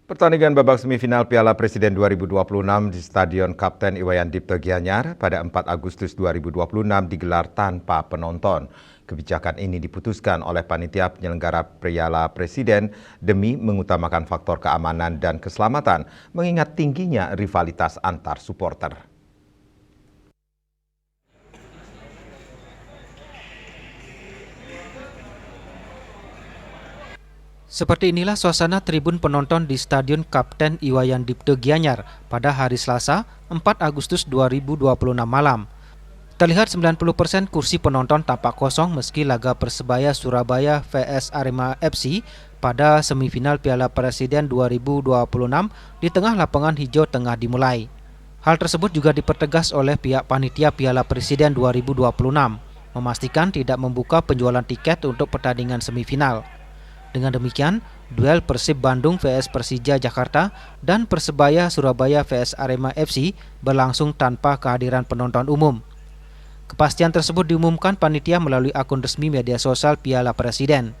Pertandingan babak semifinal Piala Presiden 2026 di Stadion Kapten Iwayan Dipto Gianyar pada 4 Agustus 2026 digelar tanpa penonton. Kebijakan ini diputuskan oleh panitia penyelenggara Piala Presiden demi mengutamakan faktor keamanan dan keselamatan, mengingat tingginya rivalitas antar supporter. Seperti inilah suasana tribun penonton di Stadion Kapten Iwayan Dipto Gianyar pada hari Selasa, 4 Agustus 2026 malam. Terlihat 90% kursi penonton tampak kosong meski laga Persebaya Surabaya vs Arema FC pada semifinal Piala Presiden 2026 di tengah lapangan hijau tengah dimulai. Hal tersebut juga dipertegas oleh pihak panitia Piala Presiden 2026, memastikan tidak membuka penjualan tiket untuk pertandingan semifinal. Dengan demikian, duel Persib Bandung vs Persija Jakarta dan Persebaya Surabaya vs Arema FC berlangsung tanpa kehadiran penonton umum. Kepastian tersebut diumumkan panitia melalui akun resmi media sosial Piala Presiden.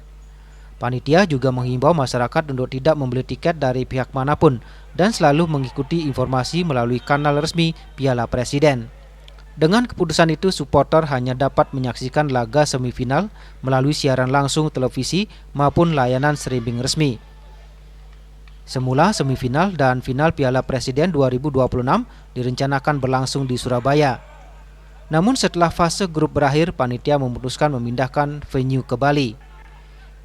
Panitia juga menghimbau masyarakat untuk tidak membeli tiket dari pihak manapun dan selalu mengikuti informasi melalui kanal resmi Piala Presiden. Dengan keputusan itu, supporter hanya dapat menyaksikan laga semifinal melalui siaran langsung televisi maupun layanan streaming resmi. Semula semifinal dan final Piala Presiden 2026 direncanakan berlangsung di Surabaya. Namun setelah fase grup berakhir, panitia memutuskan memindahkan venue ke Bali.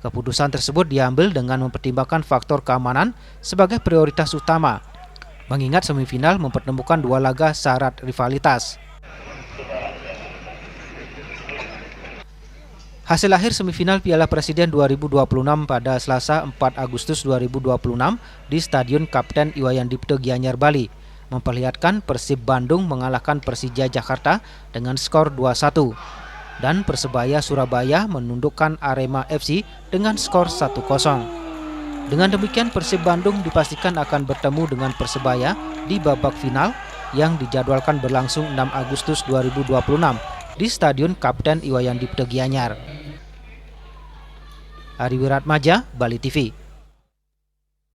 Keputusan tersebut diambil dengan mempertimbangkan faktor keamanan sebagai prioritas utama, mengingat semifinal mempertemukan dua laga syarat rivalitas. Hasil akhir semifinal Piala Presiden 2026 pada Selasa 4 Agustus 2026 di Stadion Kapten Iwayan Dipto Gianyar, Bali memperlihatkan Persib Bandung mengalahkan Persija Jakarta dengan skor 2-1 dan Persebaya Surabaya menundukkan Arema FC dengan skor 1-0. Dengan demikian Persib Bandung dipastikan akan bertemu dengan Persebaya di babak final yang dijadwalkan berlangsung 6 Agustus 2026 di Stadion Kapten Iwayan Dipto Gianyar. Ari Wiratmaja, Bali TV.